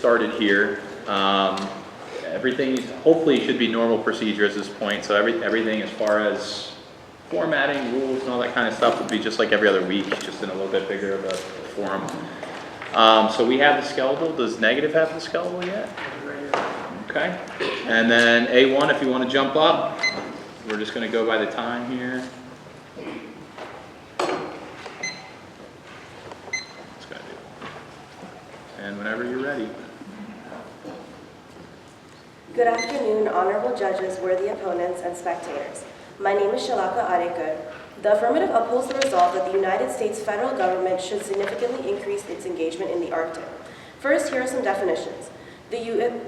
started here. Everything hopefully should be normal procedure at this point. So everything as far as formatting, rules, and all that kind of stuff will be just like every other week, just in a little bit bigger of a forum. So we have the skeletal. Does negative have the skeletal yet? Okay. And then A1, if you want to jump up, we're just going to go by the time here. And whenever you're ready. Good afternoon, honorable judges, worthy opponents, and spectators. My name is Shalaka Arekur. The affirmative upholds the resolve that the United States federal government should significantly increase its engagement in the Arctic. First, here are some definitions. The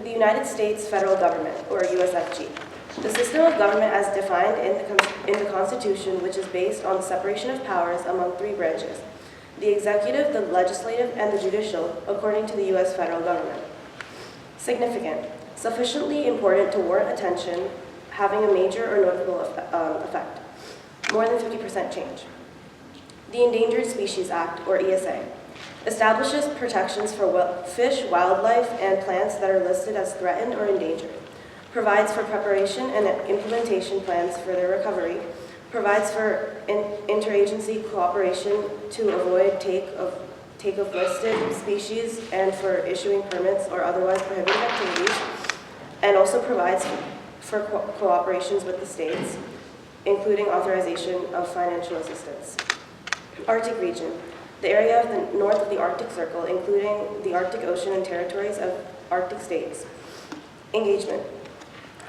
United States federal government, or USFG. The system of government as defined in the Constitution, which is based on the separation of powers among three branches: the executive, the legislative, and the judicial, according to the U.S. federal government. Significant. Sufficiently important to warrant attention, having a major or notable effect. More than 50% change. The Endangered Species Act, or ESA, establishes protections for fish, wildlife, and plants that are listed as threatened or endangered. Provides for preparation and implementation plans for their recovery. Provides for interagency cooperation to avoid take of listed species and for issuing permits or otherwise prohibited activities, and also provides for cooperations with the states, including authorization of financial assistance. Arctic region, the area of the north of the Arctic Circle, including the Arctic Ocean and territories of Arctic states. Engagement,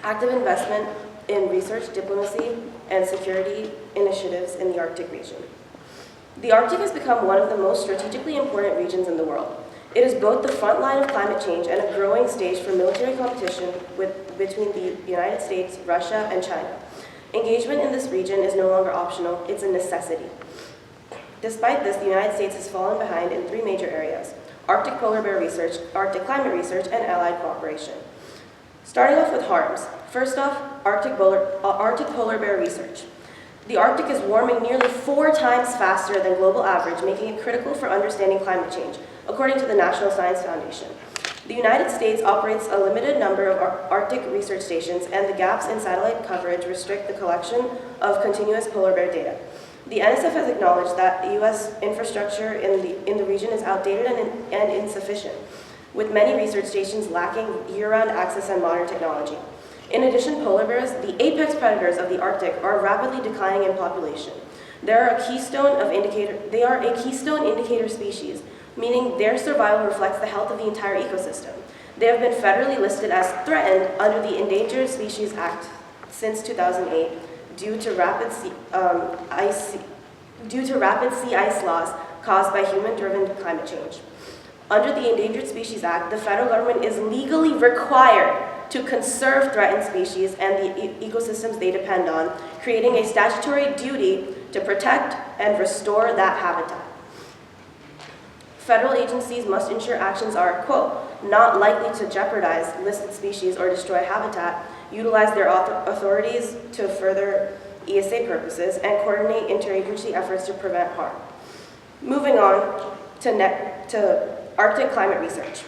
active investment in research, diplomacy, and security initiatives in the Arctic region. The Arctic has become one of the most strategically important regions in the world. It is both the front line of climate change and a growing stage for military competition between the United States, Russia, and China. Engagement in this region is no longer optional, it's a necessity. Despite this, the United States has fallen behind in three major areas: Arctic polar bear research, Arctic climate research, and allied cooperation. Starting off with harms. First off, Arctic polar bear research. The Arctic is warming nearly 4 times faster than global average, making it critical for understanding climate change, according to the National Science Foundation. The United States operates a limited number of Arctic research stations, and the gaps in satellite coverage restrict the collection of continuous polar bear data. The NSF has acknowledged that the U.S. infrastructure in the region is outdated and insufficient, with many research stations lacking year-round access and modern technology. In addition, polar bears, the apex predators of the Arctic, are rapidly declining in population. They are a keystone indicator species, meaning their survival reflects the health of the entire ecosystem. They have been federally listed as threatened under the Endangered Species Act since 2008 due to rapid sea ice loss caused by human-driven climate change. Under the Endangered Species Act, the federal government is legally required to conserve threatened species and the ecosystems they depend on, creating a statutory duty to protect and restore that habitat. Federal agencies must ensure actions are, quote, not likely to jeopardize listed species or destroy habitat, utilize their authorities to further ESA purposes, and coordinate interagency efforts to prevent harm. Moving on to Arctic climate research.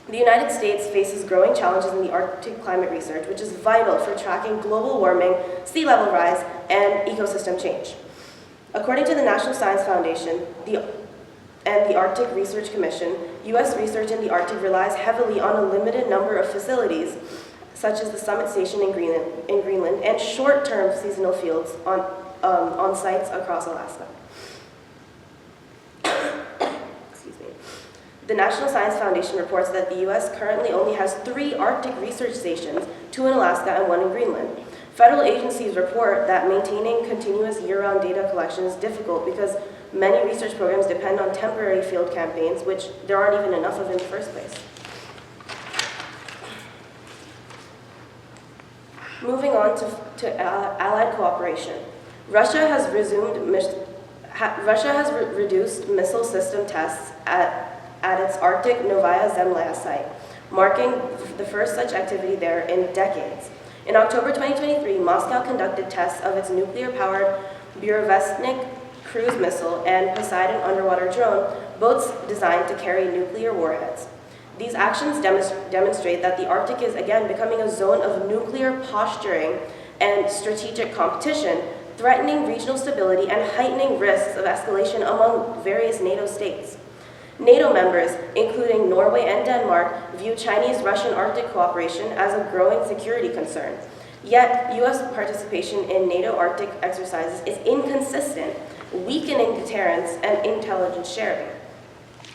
The United States faces growing challenges in the Arctic climate research, which is vital for tracking global warming, sea level rise, and ecosystem change. According to the National Science Foundation and the Arctic Research Commission, U.S. research in the Arctic relies heavily on a limited number of facilities, such as the Summit Station in Greenland, and short-term seasonal fields on sites across Alaska. The National Science Foundation reports that the U.S. currently only has 3 Arctic research stations, 2 in Alaska and 1 in Greenland. Federal agencies report that maintaining continuous year-round data collection is difficult because many research programs depend on temporary field campaigns, which there aren't even enough of in the first place. Moving on to allied cooperation. Russia has reduced missile system tests at its Arctic Novaya Zemlya site, marking the first such activity there in decades. In October 2023, Moscow conducted tests of its nuclear-powered Burevestnik cruise missile and Poseidon underwater drone, both designed to carry nuclear warheads. These actions demonstrate that the Arctic is again becoming a zone of nuclear posturing and strategic competition, threatening regional stability and heightening risks of escalation among various NATO states. NATO members, including Norway and Denmark, view Chinese-Russian Arctic cooperation as a growing security concern. Yet, U.S. participation in NATO Arctic exercises is inconsistent, weakening deterrence and intelligence sharing.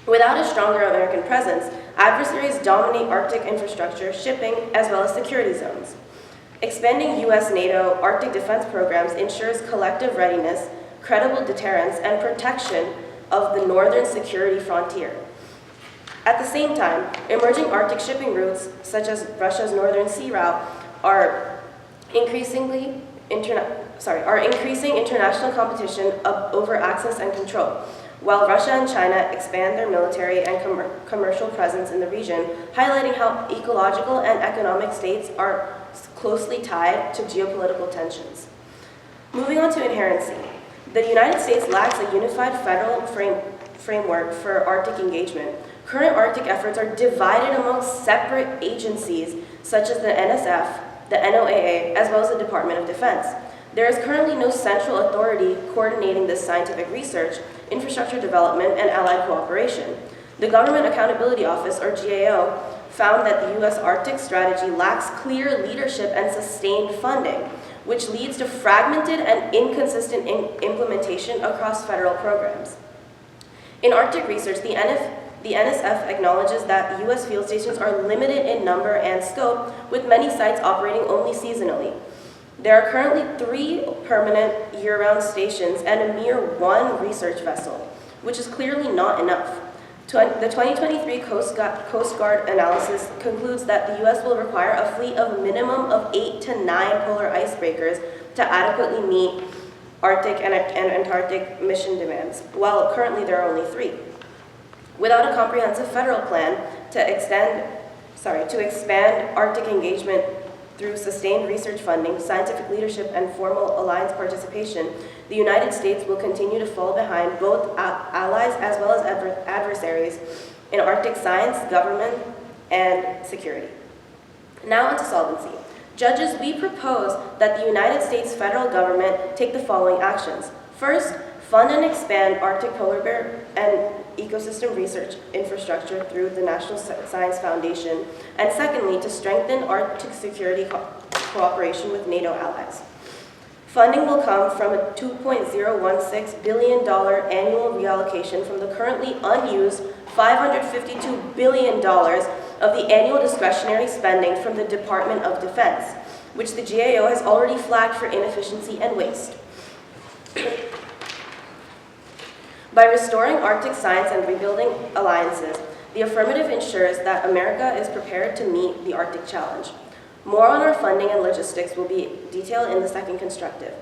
Without a stronger American presence, adversaries dominate Arctic infrastructure, shipping, as well as security zones. Expanding U.S.-NATO Arctic defense programs ensures collective readiness, credible deterrence, and protection of the northern security frontier. At the same time, emerging Arctic shipping routes, such as Russia's Northern Sea Route, are increasing international competition over access and control. While Russia and China expand their military and commercial presence in the region, highlighting how ecological and economic states are closely tied to geopolitical tensions. Moving on to inherency. The United States lacks a unified federal framework for Arctic engagement. Current Arctic efforts are divided among separate agencies such as the NSF, the NOAA, as well as the Department of Defense. There is currently no central authority coordinating this scientific research, infrastructure development, and allied cooperation. The Government Accountability Office, or GAO, found that the U.S. Arctic strategy lacks clear leadership and sustained funding, which leads to fragmented and inconsistent implementation across federal programs. In Arctic research, the NSF acknowledges that U.S. field stations are limited in number and scope, with many sites operating only seasonally. There are currently 3 permanent year-round stations and a mere 1 research vessel, which is clearly not enough. The 2023 Coast Guard analysis concludes that the U.S. will require a fleet of a minimum of 8 to 9 polar icebreakers to adequately meet Arctic and Antarctic mission demands, while currently there are only 3. Without a comprehensive federal plan to expand Arctic engagement through sustained research funding, scientific leadership, and formal alliance participation, the United States will continue to fall behind both allies as well as adversaries in Arctic science, government, and security. Now onto solvency. Judges, we propose that the United States federal government take the following actions. First, fund and expand Arctic polar bear and ecosystem research infrastructure through the National Science Foundation, and secondly, to strengthen Arctic security cooperation with NATO allies. Funding will come from a $2.016 billion annual reallocation from the currently unused $552 billion of the annual discretionary spending from the Department of Defense, which the GAO has already flagged for inefficiency and waste. By restoring Arctic science and rebuilding alliances, the affirmative ensures that America is prepared to meet the Arctic challenge. More on our funding and logistics will be detailed in the second constructive.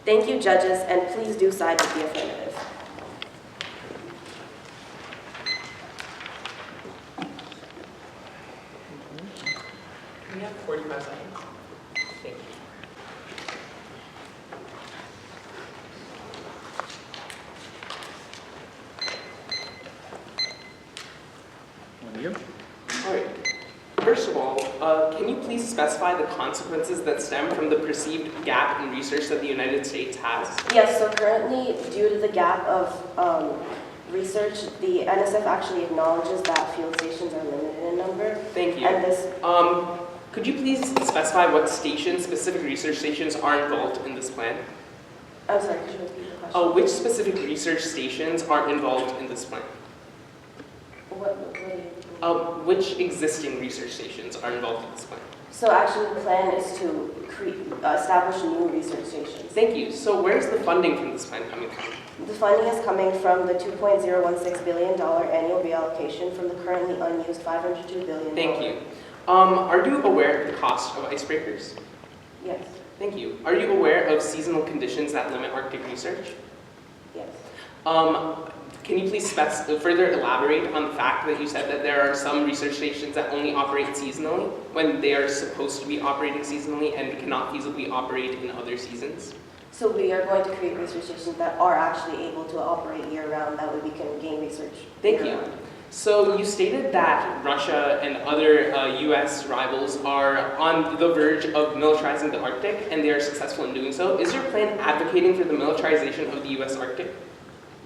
Thank you, judges, and please do side with the affirmative. We have 45 seconds. Thank you. All right. First of all, can you please specify the consequences that stem from the perceived gap in research that the United States has? Yes, so currently, due to the gap of research, the NSF actually acknowledges that field stations are limited in number. Thank you. And this, could you please specify what stations, specific research stations, are involved in this plan? I'm sorry, could you repeat the question? Which specific research stations are involved in this plan? What do you mean? Which existing research stations are involved in this plan? So actually, the plan is to establish new research stations. Thank you. So where's the funding from this plan coming from? The funding is coming from the $2.016 billion annual reallocation from the currently unused $502 billion. Thank you. Are you aware of the cost of icebreakers? Yes. Thank you. Are you aware of seasonal conditions that limit Arctic research? Yes. Can you please further elaborate on the fact that you said that there are some research stations that only operate seasonally when they are supposed to be operating seasonally and cannot feasibly operate in other seasons? So we are going to create research stations that are actually able to operate year-round, that way we can gain research Thank you. year-round. So you stated that Russia and other US rivals are on the verge of militarizing the Arctic, and they are successful in doing so. Is your plan advocating for the militarization of the US Arctic?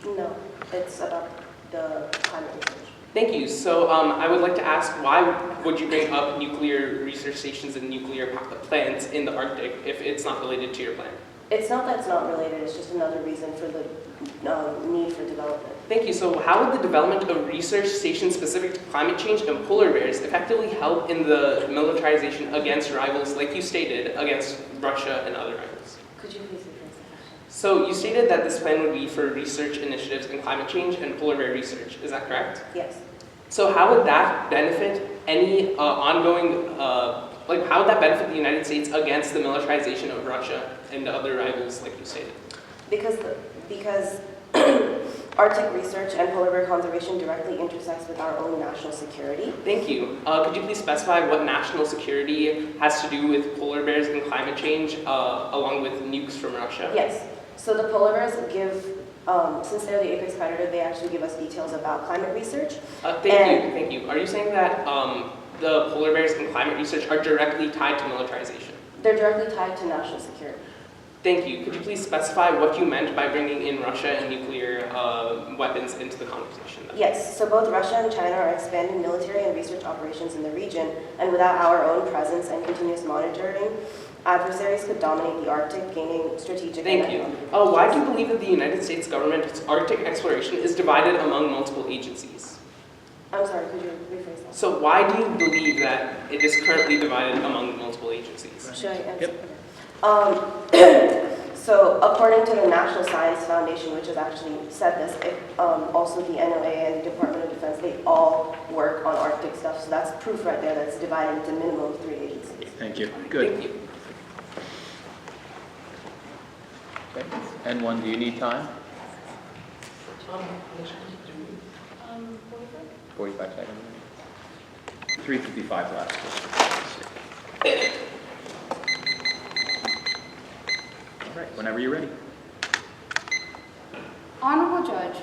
No, it's about the climate research. Thank you. So I would like to ask, why would you bring up nuclear research stations and nuclear plants in the Arctic if it's not related to your plan? It's not that it's not related, it's just another reason for the need for development. Thank you. So how would the development of research stations specific to climate change and polar bears effectively help in the militarization against rivals, like you stated, against Russia and other rivals? Could you please rephrase the question? So you stated that this plan would be for research initiatives in climate change and polar bear research. Is that correct? Yes. So how would that benefit any ongoing, how would that benefit the United States against the militarization of Russia and other rivals, like you stated? Because Arctic research and polar bear conservation directly intersects with our own national security. Thank you. Could you please specify what national security has to do with polar bears and climate change, along with nukes from Russia? Yes. So the polar bears give, since they're the apex predator, they actually give us details about climate research. Thank you. Are you saying that the polar bears and climate research are directly tied to militarization? They're directly tied to national security. Thank you. Could you please specify what you meant by bringing in Russia and nuclear weapons into the conversation? Yes, so both Russia and China are expanding military and research operations in the region, and without our own presence and continuous monitoring, adversaries could dominate the Arctic, gaining strategic and Thank you. economic Why do you believe that the United States government's Arctic exploration is divided among multiple agencies? I'm sorry, could you rephrase that? So why do you believe that it is currently divided among multiple agencies? Should I answer? Yep. So according to the National Science Foundation, which has actually said this, also the NOAA and the Department of Defense, they all work on Arctic stuff. So that's proof right there that it's divided into a minimum of 3 agencies. Thank you. Good. Thank you. Okay. N1, do you need time? 45 seconds. 3:55 left. All right, whenever you're ready. Honorable Judge,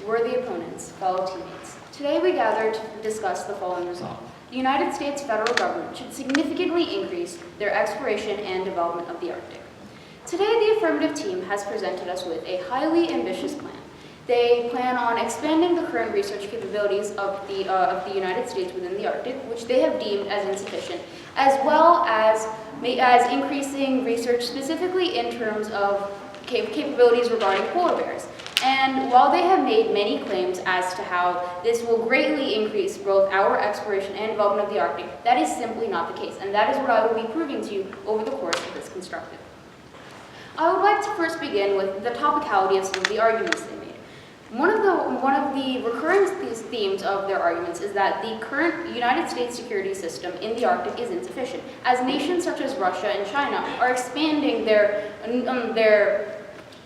worthy opponents, fellow teammates, today we gather to discuss the following resolve. The United States federal government should significantly increase their exploration and development of the Arctic. Today, the affirmative team has presented us with a highly ambitious plan. They plan on expanding the current research capabilities of the United States within the Arctic, which they have deemed as insufficient, as well as increasing research specifically in terms of capabilities regarding polar bears. And while they have made many claims as to how this will greatly increase both our exploration and development of the Arctic, that is simply not the case, and that is what I will be proving to you over the course of this constructive. I would like to first begin with the topicality of some of the arguments they made. One of the recurring themes of their arguments is that the current United States security system in the Arctic is insufficient, as nations such as Russia and China are expanding their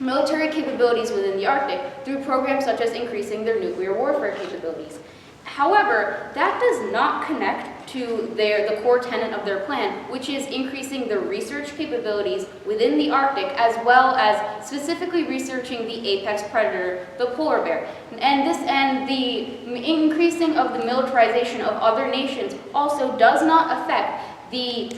military capabilities within the Arctic through programs such as increasing their nuclear warfare capabilities. However, that does not connect to the core tenet of their plan, which is increasing the research capabilities within the Arctic, as well as specifically researching the apex predator, the polar bear. And the increasing of the militarization of other nations also does not affect the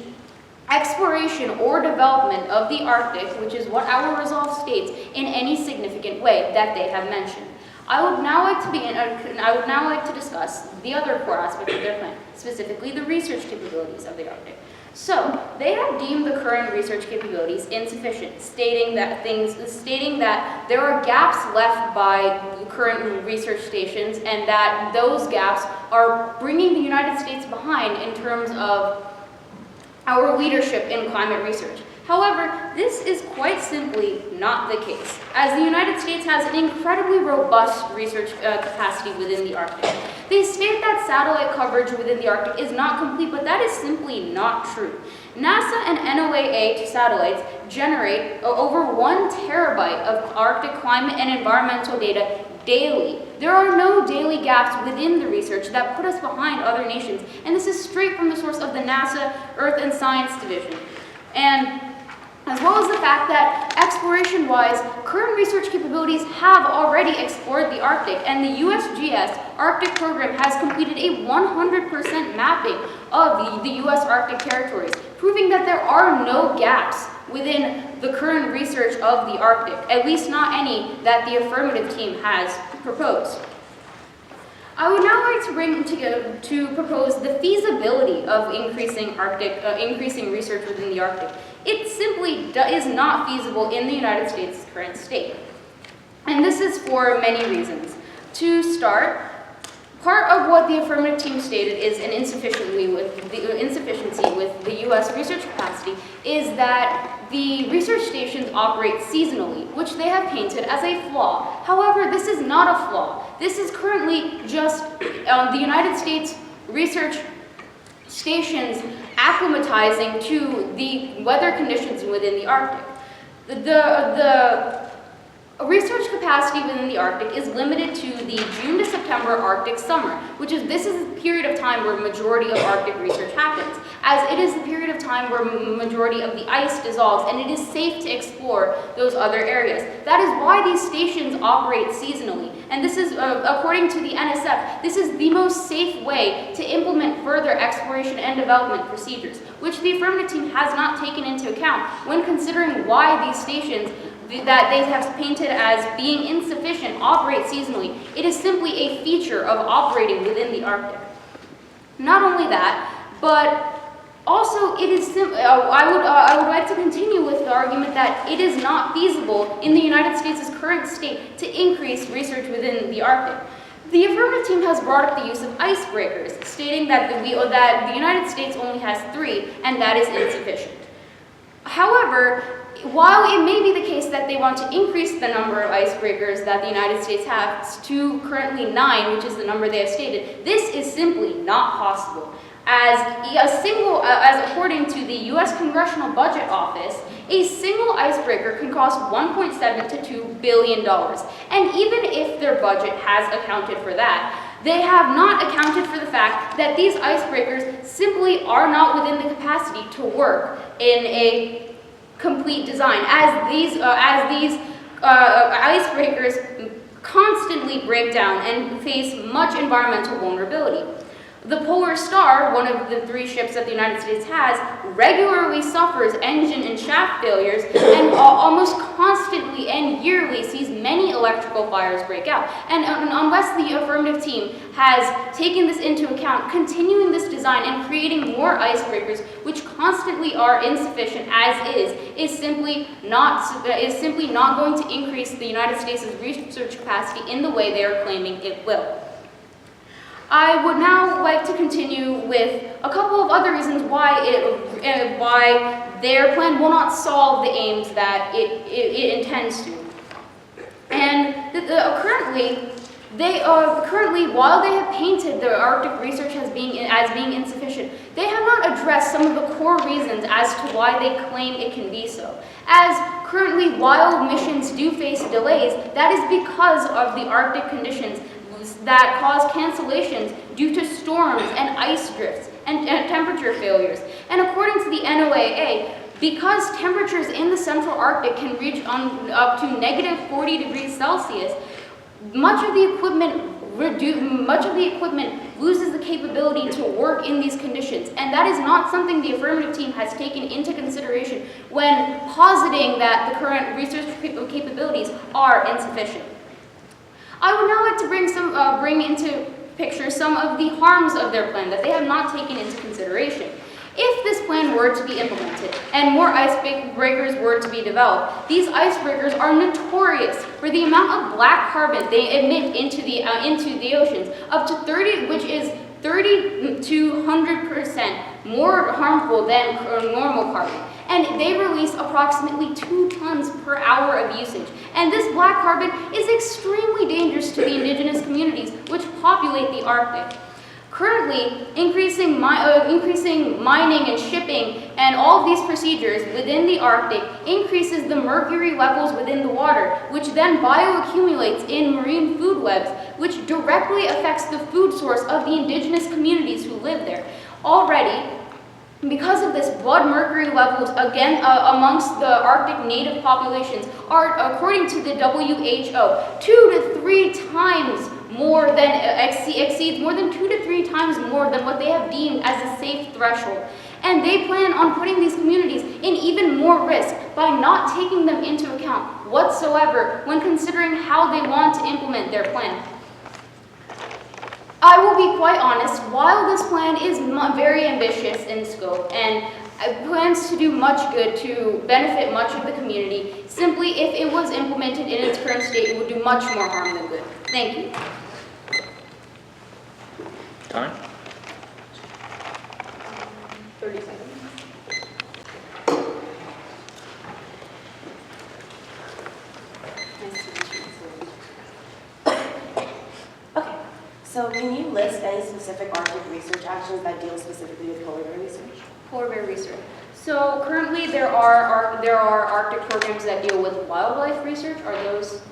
exploration or development of the Arctic, which is what our resolve states, in any significant way that they have mentioned. I would now like to discuss the other core aspect of their plan, specifically the research capabilities of the Arctic. So, they have deemed the current research capabilities insufficient, stating that there are gaps left by current research stations, and that those gaps are bringing the United States behind in terms of our leadership in climate research. However, this is quite simply not the case, as the United States has an incredibly robust research capacity within the Arctic. They state that satellite coverage within the Arctic is not complete, but that is simply not true. NASA and NOAA satellites generate over 1 terabyte of Arctic climate and environmental data daily. There are no daily gaps within the research that put us behind other nations, and this is straight from the source of the NASA Earth and Science Division. And as well as the fact that exploration-wise, current research capabilities have already explored the Arctic, and the USGS Arctic program has completed a 100% mapping of the US Arctic territories, proving that there are no gaps within the current research of the Arctic, at least not any that the affirmative team has proposed. I would now like to bring together to propose the feasibility of increasing research within the Arctic. It simply is not feasible in the United States' current state. And this is for many reasons. To start, part of what the affirmative team stated is an insufficiency with the U.S. research capacity is that the research stations operate seasonally, which they have painted as a flaw. However, this is not a flaw. This is currently just the United States research stations acclimatizing to the weather conditions within the Arctic. The research capacity within the Arctic is limited to the June to September Arctic summer, this is the period of time where majority of Arctic research happens, as it is the period of time where majority of the ice dissolves and it is safe to explore those other areas. That is why these stations operate seasonally, and this is, according to the NSF, this is the most safe way to implement further exploration and development procedures, which the affirmative team has not taken into account when considering why these stations that they have painted as being insufficient operate seasonally. It is simply a feature of operating within the Arctic. Not only that, but also it is I would like to continue with the argument that it is not feasible in the United States' current state to increase research within the Arctic. The affirmative team has brought up the use of icebreakers, stating that the United States only has 3, and that is insufficient. However, while it may be the case that they want to increase the number of icebreakers that the United States has to currently 9, which is the number they have stated, this is simply not possible. As according to the U.S. Congressional Budget Office, a single icebreaker can cost $1.7 to $2 billion. And even if their budget has accounted for that, they have not accounted for the fact that these icebreakers simply are not within the capacity to work in a complete design, as these icebreakers constantly break down and face much environmental vulnerability. The Polar Star, one of the 3 ships that the United States has, regularly suffers engine and shaft failures and almost constantly and yearly sees many electrical fires break out. And unless the affirmative team has taken this into account, continuing this design and creating more icebreakers, which constantly are insufficient as is simply not going to increase the United States' research capacity in the way they are claiming it will. I would now like to continue with a couple of other reasons why their plan will not solve the aims that it intends to. And currently, while they have painted the Arctic research as being insufficient, they have not addressed some of the core reasons as to why they claim it can be so. As currently, while missions do face delays, that is because of the Arctic conditions that cause cancellations due to storms and ice drifts and temperature failures. And according to the NOAA, because temperatures in the central Arctic can reach up to negative 40 degrees Celsius, much of the equipment loses the capability to work in these conditions, and that is not something the affirmative team has taken into consideration when positing that the current research capabilities are insufficient. I would now like to bring into picture some of the harms of their plan that they have not taken into consideration. If this plan were to be implemented and more icebreakers were to be developed, these icebreakers are notorious for the amount of black carbon they emit into the oceans, up to 30, which is 30 to 100% more harmful than normal carbon. And they release approximately 2 tons per hour of usage. And this black carbon is extremely dangerous to the indigenous communities which populate the Arctic. Currently, increasing mining and shipping and all of these procedures within the Arctic increases the mercury levels within the water, which then bioaccumulates in marine food webs, which directly affects the food source of the indigenous communities who live there. Already, Because of this, blood mercury levels again amongst the Arctic native populations are, according to the WHO, 2 to 3 times more than exceeds more than 2 to 3 times more than what they have deemed as a safe threshold. And they plan on putting these communities in even more risk by not taking them into account whatsoever when considering how they want to implement their plan. I will be quite honest, while this plan is very ambitious in scope and plans to do much good to benefit much of the community, simply if it was implemented in its current state, it would do much more harm than good. Thank you. Time? 30 seconds. Okay, so can you list any specific Arctic research actions that deal specifically with polar bear research? Polar bear research. So currently there are Arctic programs that deal with wildlife research. Are those?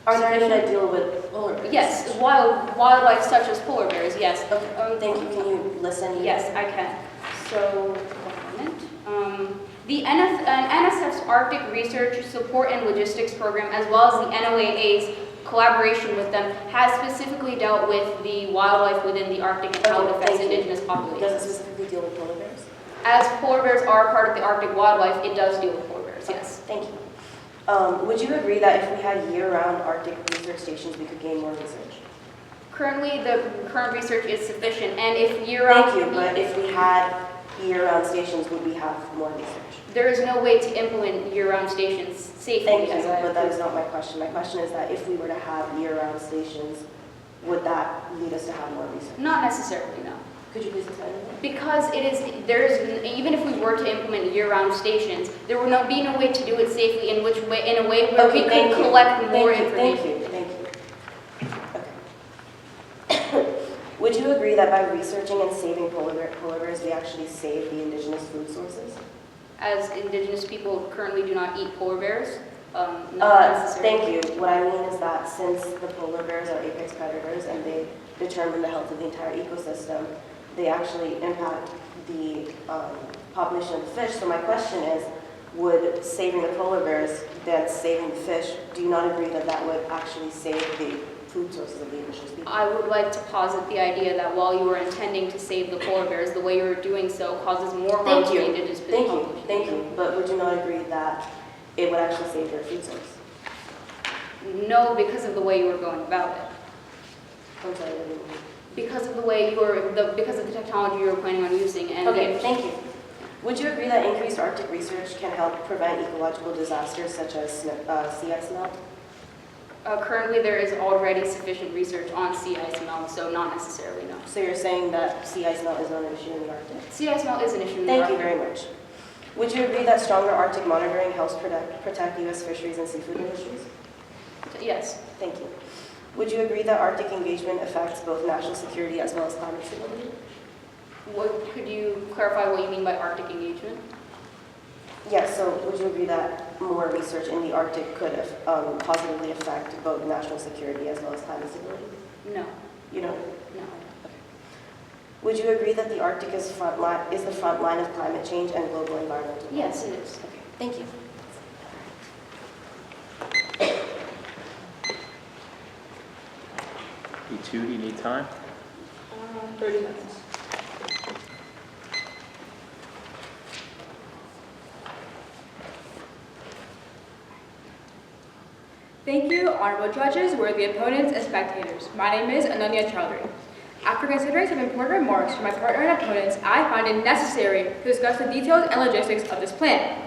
Are there any that deal with polar bears? Yes, wildlife such as polar bears. Yes. Okay, thank you. Can you list any? Yes, I can. So, one moment. The NSF's Arctic Research Support and Logistics Program, as well as the NOAA's collaboration with them, has specifically dealt with the wildlife within the Arctic and how it affects indigenous populations. Does it specifically deal with polar bears? As polar bears are part of the Arctic wildlife, it does deal with polar bears, yes. Thank you. Would you agree that if we had year-round Arctic research stations, we could gain more research? Currently, the current research is sufficient, and if year-round... Thank you, but if we had year-round stations, would we have more research? There is no way to implement year-round stations safely. Thank you, but that is not my question. My question is that if we were to have year-round stations, would that lead us to have more research? Not necessarily, no. Could you please explain that? Because even if we were to implement year-round stations, there would be no way to do it safely in a way where we could collect more information. Thank you. Okay. Would you agree that by researching and saving polar bears, we actually save the indigenous food sources? As indigenous people currently do not eat polar bears, not necessarily. Thank you. What I mean is that since the polar bears are apex predators and they determine the health of the entire ecosystem, they actually impact the population of the fish. So my question is, would saving the polar bears, that's saving the fish, do you not agree that that would actually save the food sources of the indigenous people? I would like to posit the idea that while you are intending to save the polar bears, the way you're doing so causes more harm to the indigenous population. Thank you. But would you not agree that it would actually save their food source? No, because of the way you were going about it. I'm sorry, I didn't mean. Because of the way because of the technology you were planning on using. And Okay, thank you. Would you agree that increased Arctic research can help prevent ecological disasters such as sea ice melt? Currently, there is already sufficient research on sea ice melt, so not necessarily, no. So you're saying that sea ice melt is not an issue in the Arctic? Sea ice melt is an issue in the Thank you Arctic. very much. Would you agree that stronger Arctic monitoring helps protect U.S. fisheries and seafood industries? Yes. Thank you. Would you agree that Arctic engagement affects both national security as well as climate stability? Could you clarify what you mean by Arctic engagement? Yes, so would you agree that more research in the Arctic could positively affect both national security as well as climate stability? No. You don't? No. Okay. Would you agree that the Arctic is the front line of climate change and global environmental policy? Yes, it is. Okay, thank you. E2, do you need time? 30 minutes. Thank you, honorable judges, worthy opponents, and spectators. My name is Ananya Chowdhury. After considering some important remarks from my partner and opponents, I find it necessary to discuss the details and logistics of this plan.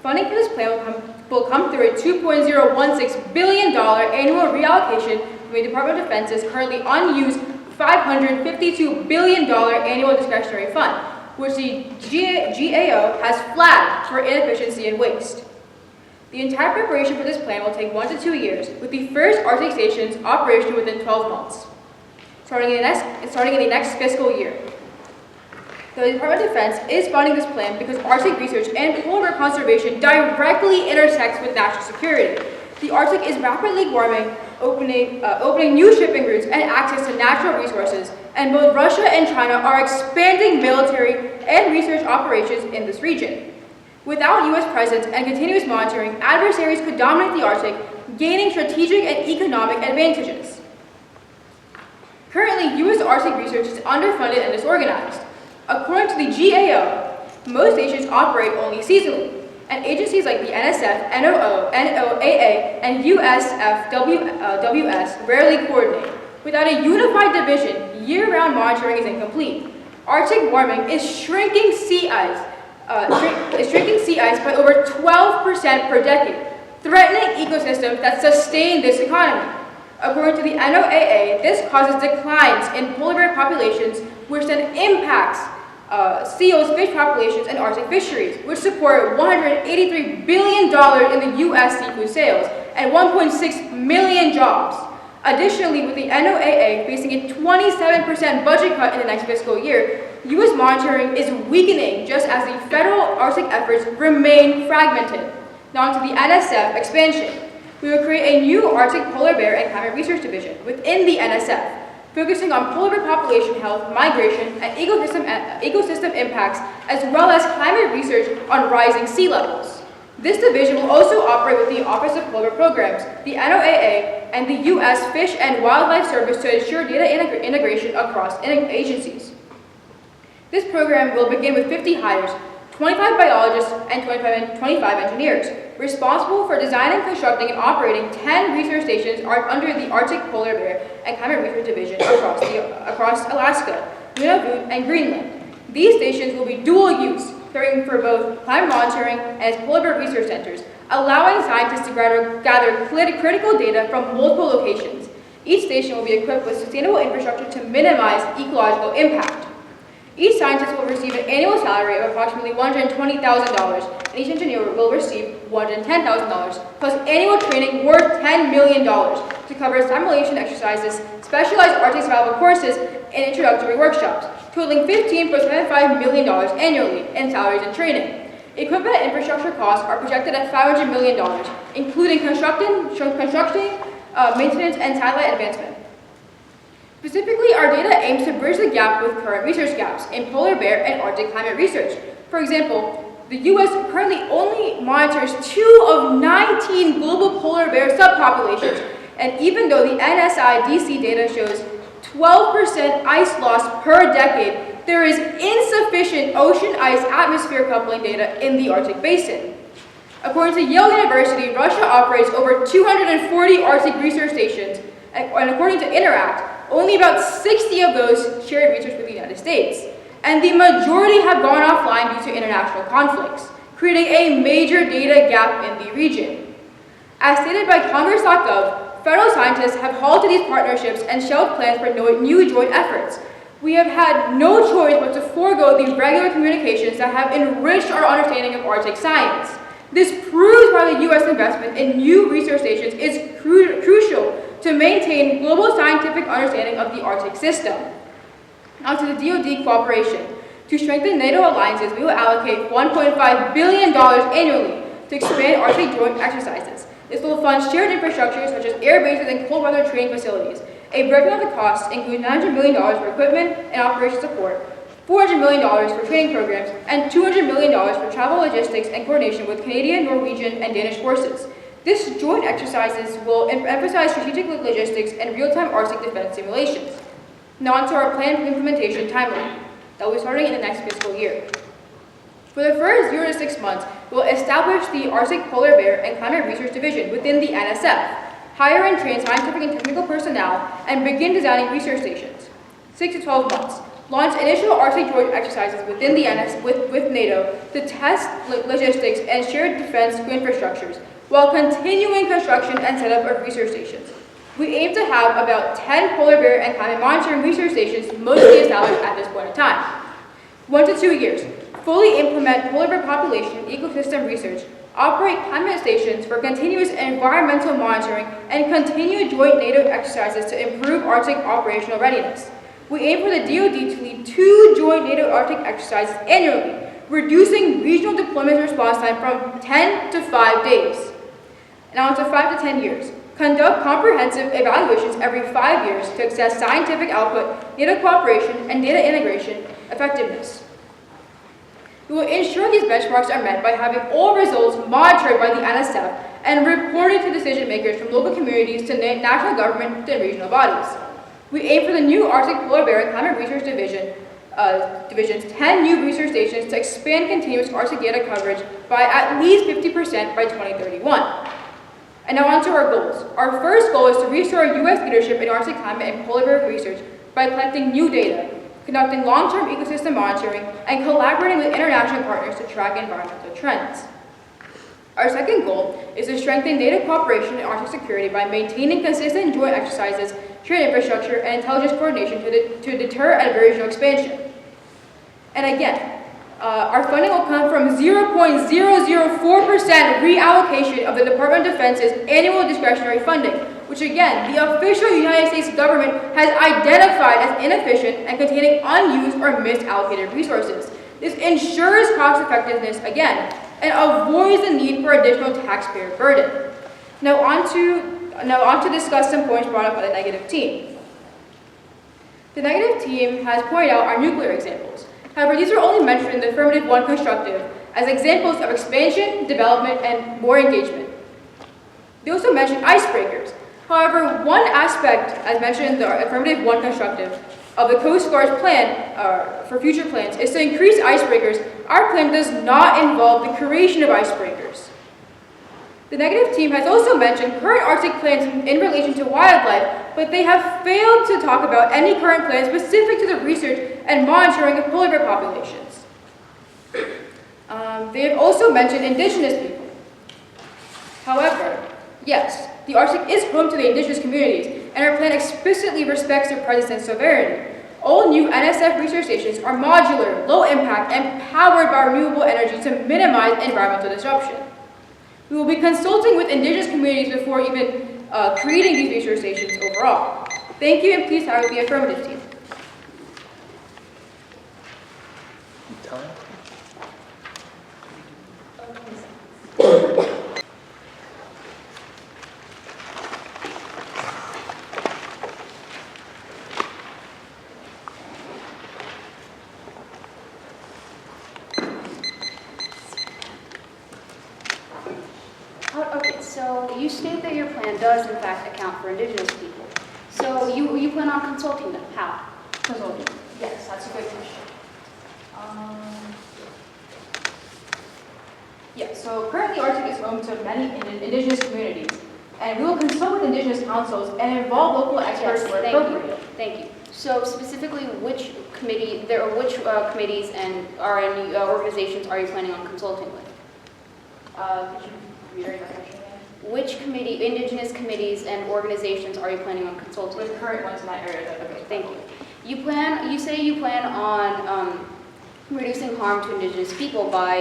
Funding for this plan will come through a $2.016 billion annual reallocation from the Department of Defense's currently unused $552 billion annual discretionary fund, which the GAO has flagged for inefficiency and waste. The entire preparation for this plan will take 1 to 2 years, with the first Arctic stations operational within 12 months, starting in the next fiscal year. The Department of Defense is funding this plan because Arctic research and polar bear conservation directly intersects with national security. The Arctic is rapidly warming, opening new shipping routes and access to natural resources, and both Russia and China are expanding military and research operations in this region. Without U.S. presence and continuous monitoring, adversaries could dominate the Arctic, gaining strategic and economic advantages. Currently, U.S. Arctic research is underfunded and disorganized. According to the GAO, most stations operate only seasonally, and agencies like the NSF, NOAA, and USFWS rarely coordinate. Without a unified division, year-round monitoring is incomplete. Arctic warming is shrinking sea ice by over 12% per decade, threatening ecosystems that sustain this economy. According to the NOAA, this causes declines in polar bear populations, which then impacts seals, fish populations, and Arctic fisheries, which support $183 billion in the U.S. seafood sales and 1.6 million jobs. Additionally, with the NOAA facing a 27% budget cut in the next fiscal year, U.S. monitoring is weakening just as the federal Arctic efforts remain fragmented. Now onto the NSF expansion. We will create a new Arctic Polar Bear and Climate Research Division within the NSF, focusing on polar bear population health, migration, and ecosystem impacts, as well as climate research on rising sea levels. This division will also operate with the Office of Polar Programs, the NOAA, and the U.S. Fish and Wildlife Service to ensure data integration across agencies. This program will begin with 50 hires, 25 biologists, and 25 engineers, responsible for designing, constructing, and operating 10 research stations under the Arctic Polar Bear and Climate Research Division across Alaska, Nunavut, and Greenland. These stations will be dual use, serving for both climate monitoring and as polar bear research centers, allowing scientists to gather critical data from multiple locations. Each station will be equipped with sustainable infrastructure to minimize ecological impact. Each scientist will receive an annual salary of approximately $120,000, and each engineer will receive $110,000, plus annual training worth $10 million to cover simulation exercises, specialized Arctic survival courses, and introductory workshops, totaling $15.75 million annually in salaries and training. Equipment and infrastructure costs are projected at $500 million, including construction, maintenance, and satellite advancement. Specifically, our data aims to bridge the gap with current research gaps in polar bear and Arctic climate research. For example, the U.S. currently only monitors 2 of 19 global polar bear subpopulations, and even though the NSIDC data shows 12% ice loss per decade, there is insufficient ocean ice atmosphere coupling data in the Arctic basin. According to Yale University, Russia operates over 240 Arctic research stations, and according to Interact, only about 60 of those share research with the United States, and the majority have gone offline due to international conflicts, creating a major data gap in the region. As stated by Congress.gov, federal scientists have halted these partnerships and shelved plans for new joint efforts. We have had no choice but to forego the regular communications that have enriched our understanding of Arctic science. This proves why the U.S. investment in new research stations is crucial to maintain global scientific understanding of the Arctic system. Now to the DoD cooperation. To strengthen NATO alliances, we will allocate $1.5 billion annually to expand Arctic joint exercises. This will fund shared infrastructure such as air bases and cold weather training facilities. A breakdown of the costs includes $900 million for equipment and operation support, $400 million for training programs, and $200 million for travel logistics and coordination with Canadian, Norwegian, and Danish forces. This joint exercises will emphasize strategic logistics and real-time Arctic defense simulations. Now on to our planned implementation timeline that will be starting in the next fiscal year. For the first 0 to 6 months, we'll establish the Arctic Polar Bear and Climate Research Division within the NSF, hire and train scientific and technical personnel, and begin designing research stations. 6 to 12 months, launch initial Arctic joint exercises within the with NATO to test logistics and shared defense infrastructures, while continuing construction and setup of research stations. We aim to have about 10 polar bear and climate monitoring research stations mostly established at this point in time. 1 to 2 years, fully implement polar bear population ecosystem research, operate climate stations for continuous environmental monitoring, and continue joint NATO exercises to improve Arctic operational readiness. We aim for the DoD to lead 2 joint NATO Arctic exercises annually, reducing regional deployment response time from 10 to 5 days. Now into 5 to 10 years. conduct comprehensive evaluations every 5 years to assess scientific output, data cooperation, and data integration effectiveness. We will ensure these benchmarks are met by having all results monitored by the NSF and reported to decision makers from local communities to national government and regional bodies. We aim for the new Arctic Polar Bear and Climate Research Division's 10 new research stations to expand continuous Arctic data coverage by at least 50% by 2031. And now on to our goals. Our first goal is to restore U.S. leadership in Arctic climate and polar bear research by collecting new data, conducting long-term ecosystem monitoring, and collaborating with international partners to track environmental trends. Our second goal is to strengthen data cooperation in Arctic security by maintaining consistent joint exercises, trade infrastructure, and intelligence coordination to deter aversion expansion. And again, our funding will come from 0.004% reallocation of the Department of Defense's annual discretionary funding, which again, the official United States government has identified as inefficient and containing unused or misallocated resources. This ensures cost effectiveness again, and avoids the need for additional taxpayer burden. Now on to discuss some points brought up by the negative team. The negative team has pointed out our nuclear examples. However, these are only mentioned in the affirmative 1 constructive as examples of expansion, development, and more engagement. They also mentioned icebreakers. However, one aspect, as mentioned in the affirmative 1 constructive, of the Coast Guard's plan for future plans is to increase icebreakers. Our plan does not involve the creation of icebreakers. The negative team has also mentioned current Arctic plans in relation to wildlife, but they have failed to talk about any current plans specific to the research and monitoring of polar bear populations. They have also mentioned indigenous people. However, yes, the Arctic is home to the indigenous communities, and our plan explicitly respects their presence and sovereignty. All new NSF research stations are modular, low impact, and powered by renewable energy to minimize environmental disruption. We will be consulting with indigenous communities before even creating these research stations overall. Thank you, and please start with the affirmative team. Time? Okay, so you state that your plan does in fact account for indigenous people. So you plan on consulting them, how? Consulting. Yes, that's a good question. Yes, so currently Arctic is home to many indigenous communities, and we will consult with indigenous councils and involve local experts where appropriate. Thank you. So specifically, which committees and organizations are you planning on consulting with? Could you reiterate that question again? Which indigenous committees and organizations are you planning on consulting with? With current ones in that area. Okay, thank you. You say you plan on reducing harm to indigenous people by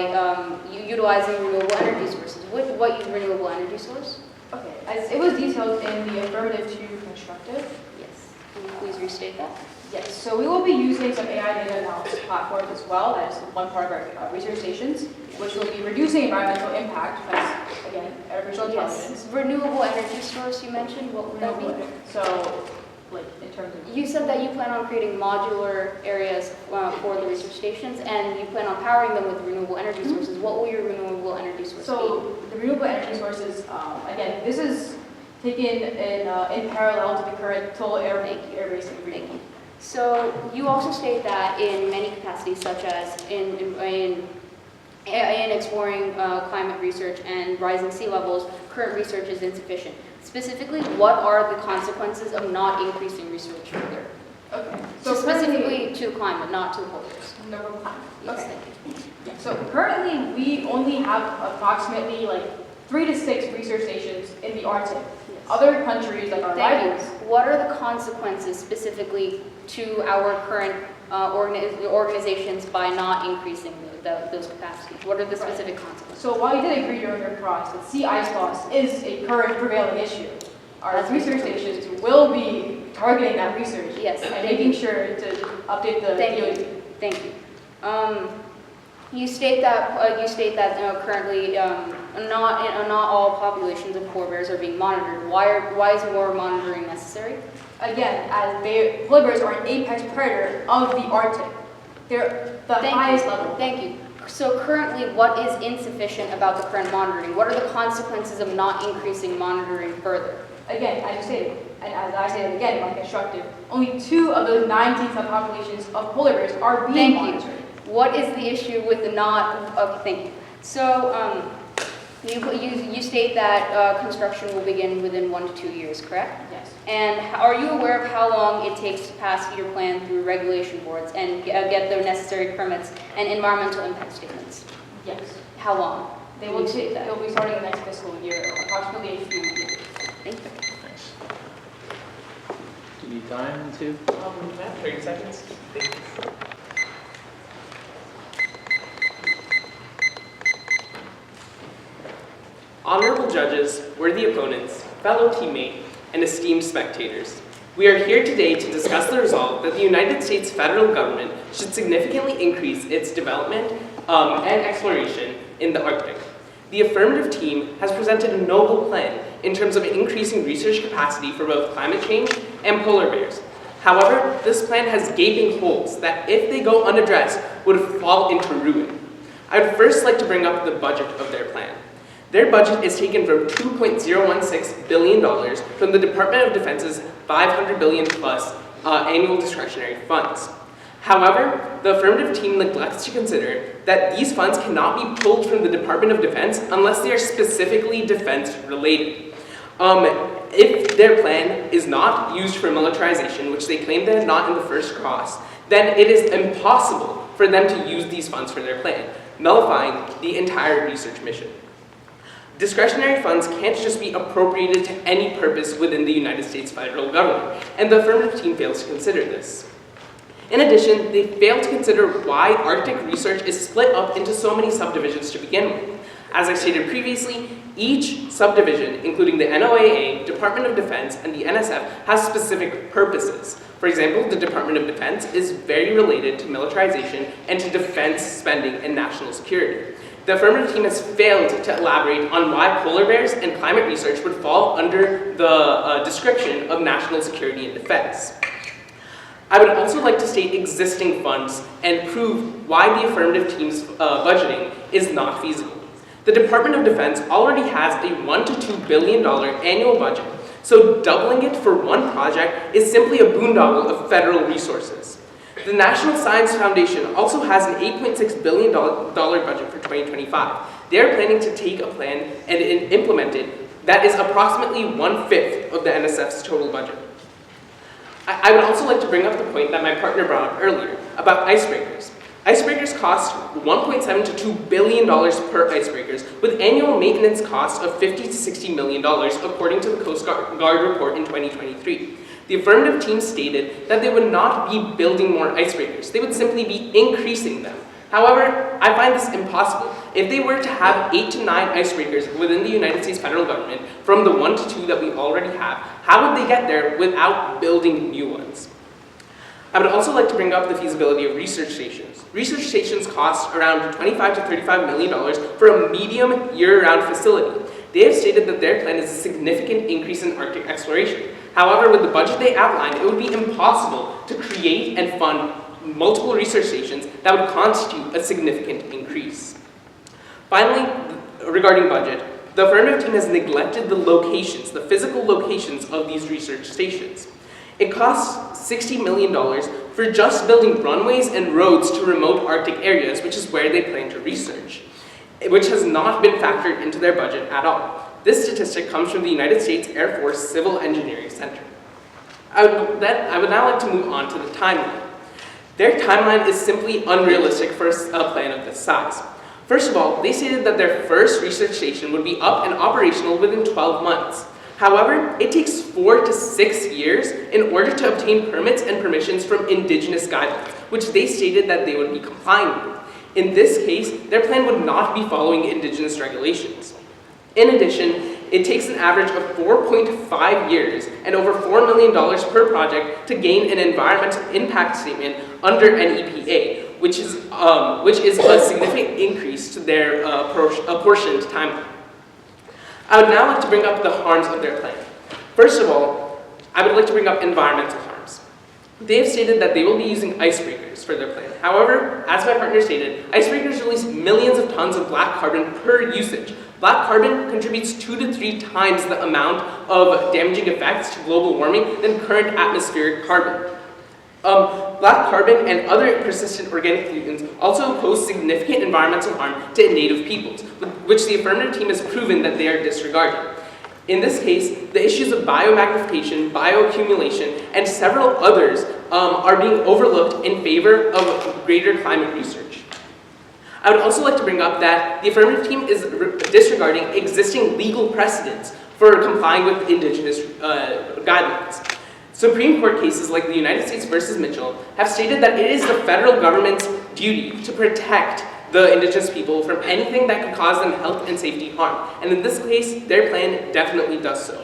utilizing renewable energy sources. What renewable energy source? Okay, as it was detailed in the affirmative 2 constructive. Yes. Can you please restate that? Yes, so we will be using some AI data analysis platforms as well as one part of our research stations, which will be reducing environmental impact because, again, artificial intelligence. Yes. Renewable energy source you mentioned, what would that be? So, like, in terms of... You said that you plan on creating modular areas for the research stations, and you plan on powering them with renewable energy sources. What will your renewable energy source be? So, the renewable energy sources, again, this is taken in parallel to the current total air-based agreement. Thank you. So you also state that in many capacities, such as in exploring climate research and rising sea levels, current research is insufficient. Specifically, what are the consequences of not increasing research further? Okay. So specifically to the climate, not to the polars. No problem. Yes, Okay. thank you. So currently, we only have approximately like 3 to 6 research stations in the Arctic. Yes. Other countries like our Thank you. rivals. What are the consequences specifically to our current organizations by not increasing those capacities? What are the specific consequences? So while you did agree during your cross that sea ice loss is a current prevailing issue, our That's research correct. stations will be targeting that research. Yes, And thank making you. sure to update the Thank DOD. you. Thank you. You state that currently not all populations of polar bears are being monitored. Why is more monitoring necessary? Again, as polar bears are an apex predator of the Arctic. They're the highest level. Thank you. So currently, what is insufficient about the current monitoring? What are the consequences of not increasing monitoring further? Again, as you stated, and as I stated again, like constructive, only 2 of the 19 subpopulations of polar bears are being monitored. What is the issue with the not? Okay, thank you. So you state that construction will begin within 1 to 2 years, correct? Yes. And are you aware of how long it takes to pass your plan through regulation boards and get the necessary permits and environmental impact statements? Yes. How long? They will be starting the next fiscal year, approximately a few years. Thank you. Thanks. Do you need time to? 30 seconds. Thank you. Honorable judges, worthy opponents, fellow teammates, and esteemed spectators, we are here today to discuss the resolve that the United States federal government should significantly increase its development and exploration in the Arctic. The affirmative team has presented a noble plan in terms of increasing research capacity for both climate change and polar bears. However, this plan has gaping holes that, if they go unaddressed, would fall into ruin. I would first like to bring up the budget of their plan. Their budget is taken from $2.016 billion from the Department of Defense's $500 billion plus annual discretionary funds. However, the affirmative team neglects to consider that these funds cannot be pulled from the Department of Defense unless they are specifically defense related. If their plan is not used for militarization, which they claim they're not in the first cross, then it is impossible for them to use these funds for their plan, nullifying the entire research mission. Discretionary funds can't just be appropriated to any purpose within the United States federal government, and the affirmative team fails to consider this. In addition, they fail to consider why Arctic research is split up into so many subdivisions to begin with. As I stated previously, each subdivision, including the NOAA, Department of Defense, and the NSF, has specific purposes. For example, the Department of Defense is very related to militarization and to defense spending and national security. The affirmative team has failed to elaborate on why polar bears and climate research would fall under the description of national security and defense. I would also like to state existing funds and prove why the affirmative team's budgeting is not feasible. The Department of Defense already has a $1 to $2 billion annual budget, so doubling it for one project is simply a boondoggle of federal resources. The National Science Foundation also has an $8.6 billion budget for 2025. They are planning to take a plan and implement it that is approximately 1/5 of the NSF's total budget. I would also like to bring up the point that my partner brought up earlier about icebreakers. Icebreakers cost $1.7 to $2 billion per icebreakers, with annual maintenance costs of $50 to $60 million, according to the Coast Guard report in 2023. The affirmative team stated that they would not be building more icebreakers, they would simply be increasing them. However, I find this impossible. If they were to have 8 to 9 icebreakers within the United States federal government from the 1 to 2 that we already have, how would they get there without building new ones? I would also like to bring up the feasibility of research stations. Research stations cost around $25 to $35 million for a medium year-round facility. They have stated that their plan is a significant increase in Arctic exploration. However, with the budget they outlined, it would be impossible to create and fund multiple research stations that would constitute a significant increase. Finally, regarding budget, the affirmative team has neglected the locations, the physical locations of these research stations. It costs $60 million for just building runways and roads to remote Arctic areas, which is where they plan to research, which has not been factored into their budget at all. This statistic comes from the United States Air Force Civil Engineering Center. I would now like to move on to the timeline. Their timeline is simply unrealistic for a plan of this size. First of all, they stated that their first research station would be up and operational within 12 months. However, it takes 4 to 6 years in order to obtain permits and permissions from indigenous guidelines, which they stated that they would be complying with. In this case, their plan would not be following indigenous regulations. In addition, it takes an average of 4.5 years and over $4 million per project to gain an environmental impact statement under an EPA, which is a significant increase to their apportioned timeline. I would now like to bring up the harms of their plan. First of all, I would like to bring up environmental harms. They have stated that they will be using icebreakers for their plan. However, as my partner stated, icebreakers release millions of tons of black carbon per usage. Black carbon contributes 2 to 3 times the amount of damaging effects to global warming than current atmospheric carbon. Black carbon and other persistent organic pollutants also pose significant environmental harm to native peoples, which the affirmative team has proven that they are disregarding. In this case, the issues of biomagnification, bioaccumulation, and several others are being overlooked in favor of greater climate research. I would also like to bring up that the affirmative team is disregarding existing legal precedents for complying with indigenous guidelines. Supreme Court cases like the United States versus Mitchell have stated that it is the federal government's duty to protect the indigenous people from anything that could cause them health and safety harm. And in this case, their plan definitely does so.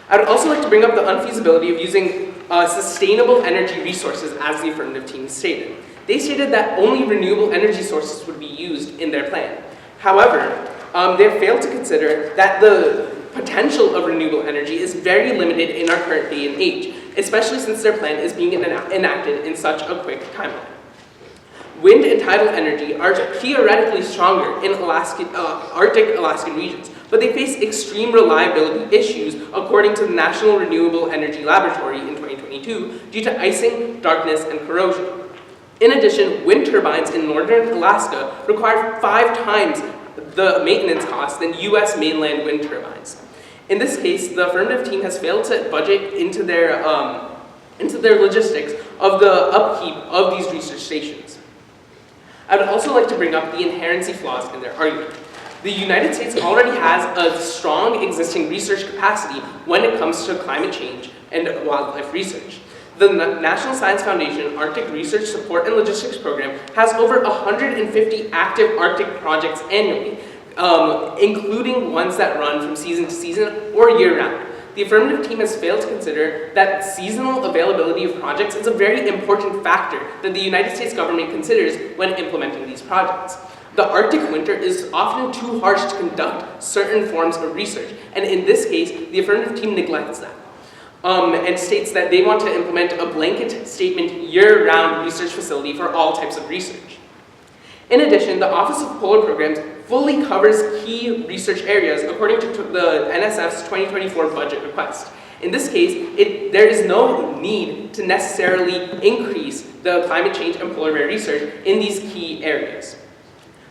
I would also like to bring up the unfeasibility of using sustainable energy resources as the affirmative team stated. They stated that only renewable energy sources would be used in their plan. However, they have failed to consider that the potential of renewable energy is very limited in our current day and age, especially since their plan is being enacted in such a quick timeline. Wind and tidal energy are theoretically stronger in Arctic Alaskan regions, but they face extreme reliability issues according to the National Renewable Energy Laboratory in 2022 due to icing, darkness, and corrosion. In addition, wind turbines in northern Alaska require 5 times the maintenance costs than US mainland wind turbines. In this case, the affirmative team has failed to budget into their logistics of the upkeep of these research stations. I would also like to bring up the inherency flaws in their argument. The United States already has a strong existing research capacity when it comes to climate change and wildlife research. The National Science Foundation Arctic Research Support and Logistics Program has over 150 active Arctic projects annually, including ones that run from season to season or year-round. The affirmative team has failed to consider that seasonal availability of projects is a very important factor that the United States government considers when implementing these projects. The Arctic winter is often too harsh to conduct certain forms of research, and in this case, the affirmative team neglects that. And states that they want to implement a blanket statement year-round research facility for all types of research. In addition, the Office of Polar Programs fully covers key research areas according to the NSF's 2024 budget request. In this case, there is no need to necessarily increase the climate change and polar bear research in these key areas.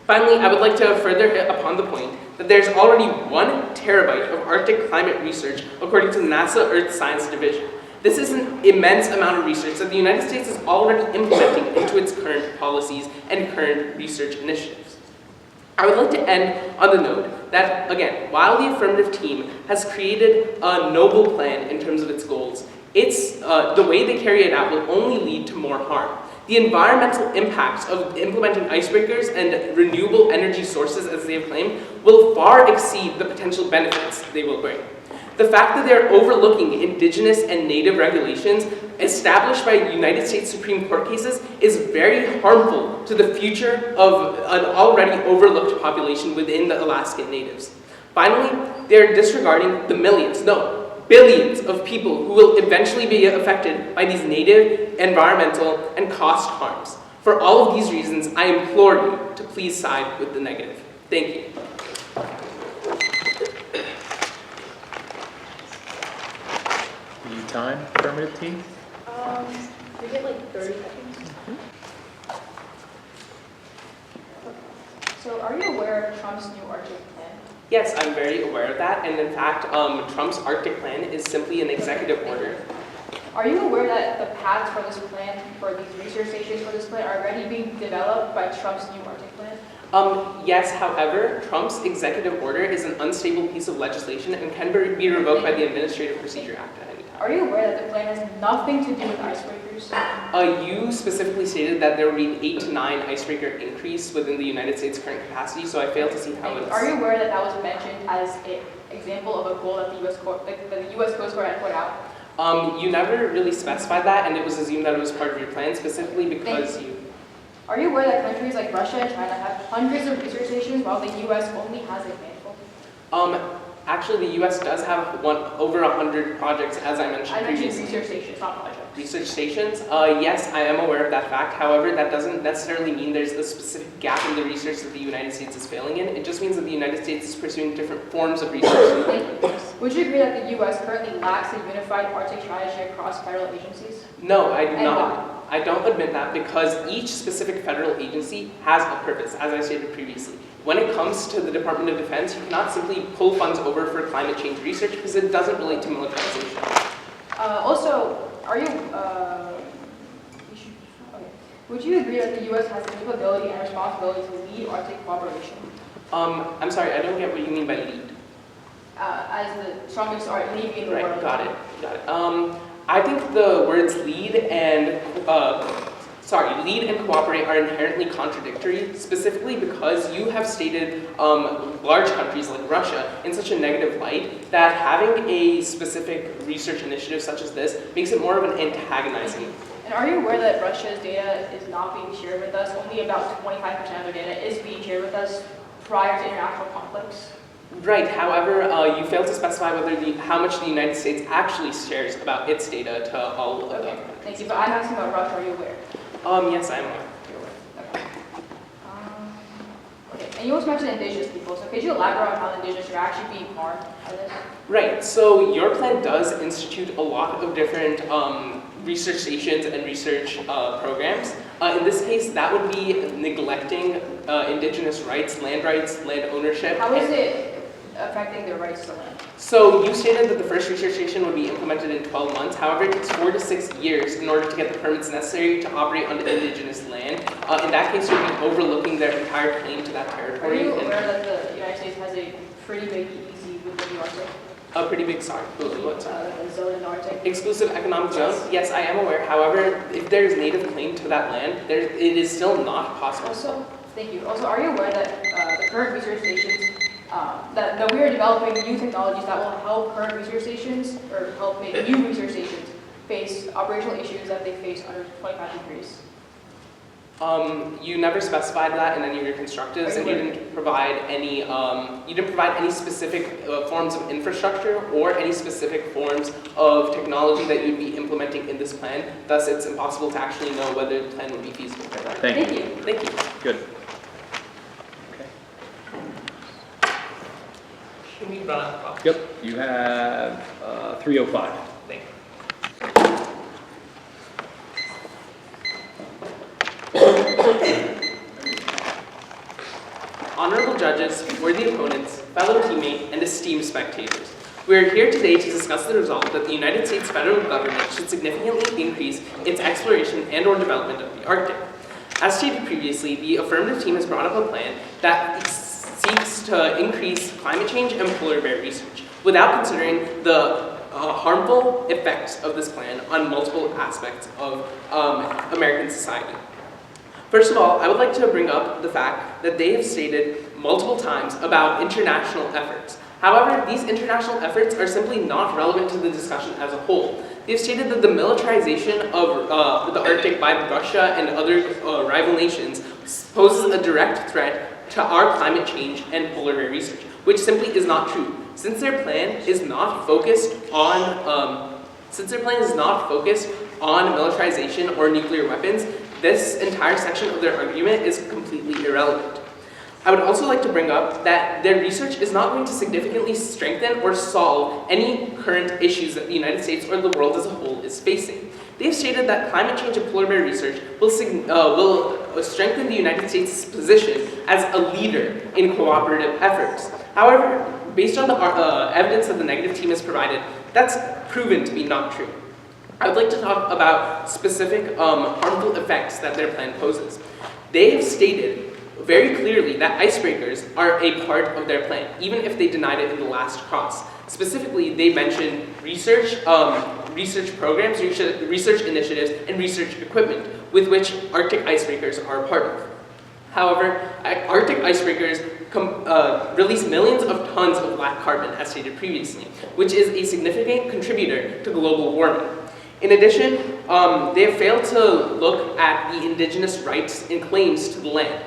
Finally, I would like to further hit upon the point that there's already 1 terabyte of Arctic climate research according to the NASA Earth Science Division. This is an immense amount of research that the United States is already implementing into its current policies and current research initiatives. I would like to end on the note that, again, while the affirmative team has created a noble plan in terms of its goals, the way they carry it out will only lead to more harm. The environmental impacts of implementing icebreakers and renewable energy sources, as they have claimed, will far exceed the potential benefits they will bring. The fact that they're overlooking indigenous and native regulations established by United States Supreme Court cases is very harmful to the future of an already overlooked population within the Alaskan natives. Finally, they're disregarding the billions of people who will eventually be affected by these native, environmental, and cost harms. For all of these reasons, I implore you to please side with the negative. Thank you. Time, affirmative team? We get like 30 seconds. So are you aware of Trump's new Arctic plan? Yes, I'm very aware of that, and in fact, Trump's Arctic plan is simply an executive order. Are you aware that the paths for this plan, for these research stations for this plan, are already being developed by Trump's new Arctic plan? Yes, however, Trump's executive order is an unstable piece of legislation and can be revoked by the Administrative Procedure Act at any time. Are you aware that the plan has nothing to do with icebreakers? You specifically stated that there would be an 8 to 9 icebreaker increase within the United States' current capacity, so I fail to see how it's... Are you aware that that was mentioned as an example of a goal that the U.S. Coast Guard had put out? You never really specified that, and it was assumed that it was part of your plan, specifically because you... Are you aware that countries like Russia and China have hundreds of research stations while the U.S. only has a handful? Actually, the U.S. does have over 100 projects, as I mentioned I mentioned previously. research stations, not projects. Research stations? Yes, I am aware of that fact. However, that doesn't necessarily mean there's a specific gap in the research that the United States is failing in. It just means that the United States is pursuing different forms of research. Would you agree that the U.S. currently lacks a unified Arctic strategy across federal agencies? No, I do And not. why? I don't admit that because each specific federal agency has a purpose, as I stated previously. When it comes to the Department of Defense, you cannot simply pull funds over for climate change research because it doesn't relate to militarization. Also, are you, would you agree that the U.S. has the capability and responsibility to lead Arctic cooperation? I'm sorry, I don't get what you mean by lead. As the strongest navy in the Right, world? got it. I think the words lead and cooperate are inherently contradictory, specifically because you have stated large countries like Russia in such a negative light that having a specific research initiative such as this makes it more of an antagonizing. And are you aware that Russia's data is not being shared with us? Only about 25% of their data is being shared with us prior to international conflicts. Right, however, you fail to specify how much the United States actually shares about its data to all of Okay, them. thank you. But I'm asking about Russia. Are you aware? Yes, I am aware. Okay. Okay. And you also mentioned indigenous people. So could you elaborate on how the indigenous are actually being harmed by this? Right, so your plan does institute a lot of different research stations and research programs. In this case, that would be neglecting indigenous rights, land ownership. How is it affecting their rights to land? So you stated that the first research station would be implemented in 12 months. However, it takes 4 to 6 years in order to get the permits necessary to operate on indigenous land. In that case, you'd be overlooking their entire claim to that Are territory. you aware that the United States has a pretty big EEZ within the Arctic? A pretty big, sorry. What, sorry? A zone in the Arctic? Exclusive economic zone? Yes, I am aware. However, if there is native claim to that land, it is still not possible. Also, thank you. Also, are you aware that the current research stations, that we are developing new technologies that will help current research stations, or help make new research stations face operational issues that they face under 25 degrees? You never specified that in any of your constructives, and you didn't provide any specific forms of infrastructure or any specific forms of technology that you'd be implementing in this plan. Thus, it's impossible to actually know whether the plan would be feasible. Thank you. Thank you. Good. Okay. Can we run out of problems? Yep, you have 305. Thank you. Honorable judges, worthy opponents, fellow teammate, and esteemed spectators. We are here today to discuss the resolve that the United States federal government should significantly increase its exploration and/or development of the Arctic. As stated previously, the affirmative team has brought up a plan that seeks to increase climate change and polar bear research without considering the harmful effects of this plan on multiple aspects of American society. First of all, I would like to bring up the fact that they have stated multiple times about international efforts. However, these international efforts are simply not relevant to the discussion as a whole. They've stated that the militarization of the Arctic by Russia and other rival nations poses a direct threat to our climate change and polar bear research, which simply is not true. Since their plan is not focused on militarization or nuclear weapons, this entire section of their argument is completely irrelevant. I would also like to bring up that their research is not going to significantly strengthen or solve any current issues that the United States or the world as a whole is facing. They've stated that climate change and polar bear research will strengthen the United States' position as a leader in cooperative efforts. However, based on the evidence that the negative team has provided, that's proven to be not true. I would like to talk about specific harmful effects that their plan poses. They have stated very clearly that icebreakers are a part of their plan, even if they denied it in the last cross. Specifically, they mentioned research programs, research initiatives, and research equipment with which Arctic icebreakers are a part of. However, Arctic icebreakers release millions of tons of black carbon, as stated previously, which is a significant contributor to global warming. In addition, they have failed to look at the indigenous rights and claims to the land.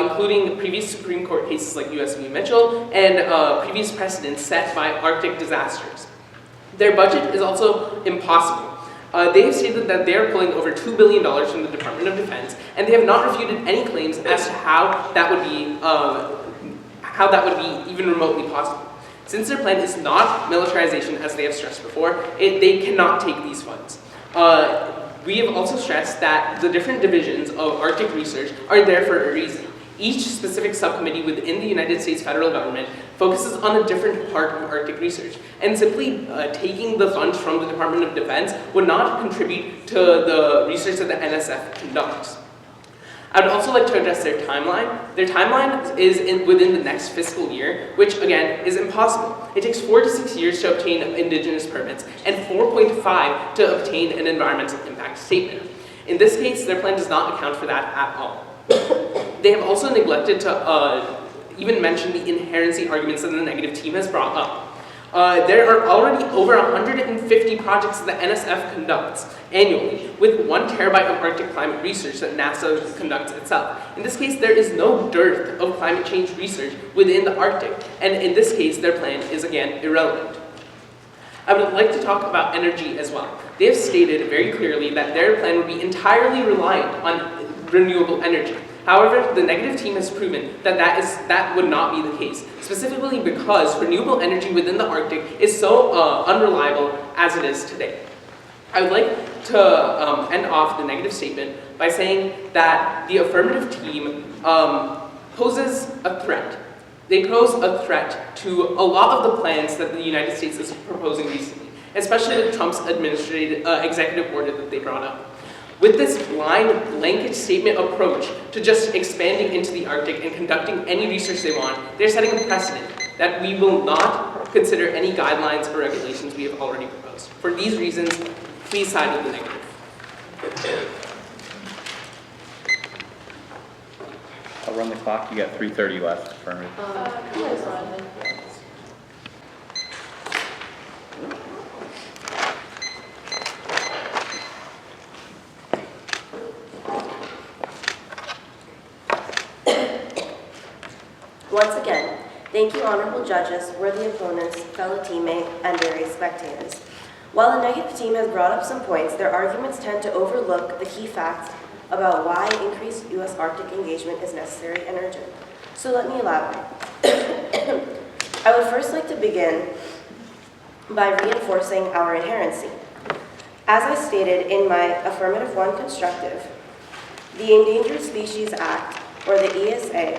including previous Supreme Court cases like US v. Mitchell and previous precedents set by Arctic disasters. Their budget is also impossible. They have stated that they are pulling over $2 billion from the Department of Defense, and they have not refuted any claims as to how that would be even remotely possible. Since their plan is not militarization, as they have stressed before, they cannot take these funds. We have also stressed that the different divisions of Arctic research are there for a reason. Each specific subcommittee within the United States federal government focuses on a different part of Arctic research, and simply taking the funds from the Department of Defense would not contribute to the research that the NSF conducts. I would also like to address their timeline. Their timeline is within the next fiscal year, which again is impossible. It takes 4 to 6 years to obtain indigenous permits and 4.5 to obtain an environmental impact statement. In this case, their plan does not account for that at all. They have also neglected to even mention the inherency arguments that the negative team has brought up. There are already over 150 projects that the NSF conducts annually, with 1 terabyte of Arctic climate research that NASA conducts itself. In this case, there is no dearth of climate change research within the Arctic, and in this case, their plan is again irrelevant. I would like to talk about energy as well. They have stated very clearly that their plan would be entirely reliant on renewable energy. However, the negative team has proven that that would not be the case, specifically because renewable energy within the Arctic is so unreliable as it is today. I would like to end off the negative statement by saying that the affirmative team poses a threat. They pose a threat to a lot of the plans that the United States is proposing recently, especially with Trump's executive order that they brought up. With this blind, blanket statement approach to just expanding into the Arctic and conducting any research they want, they're setting a precedent that we will not consider any guidelines or regulations we have already proposed. For these reasons, please side with the negative. I'll run the clock. You got 3:30 left, affirmative. Once again, thank you, honorable judges, worthy opponents, fellow teammates, and various spectators. While the negative team has brought up some points, their arguments tend to overlook the key facts about why increased U.S. Arctic engagement is necessary and urgent. So let me elaborate. I would first like to begin by reinforcing our inherency. As I stated in my affirmative 1 constructive, the Endangered Species Act, or the ESA,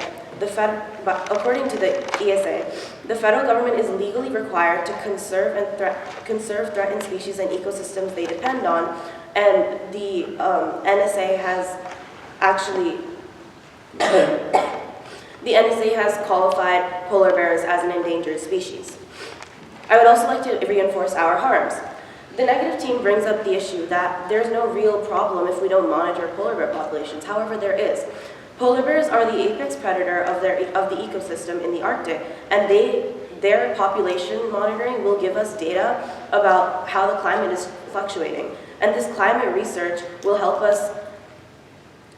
according to the ESA, the federal government is legally required to conserve threatened species and ecosystems they depend on, and the NSA has actually the NSA has qualified polar bears as an endangered species. I would also like to reinforce our harms. The negative team brings up the issue that there's no real problem if we don't monitor polar bear populations. However, there is. Polar bears are the apex predator of the ecosystem in the Arctic, and their population monitoring will give us data about how the climate is fluctuating. And this climate research will help us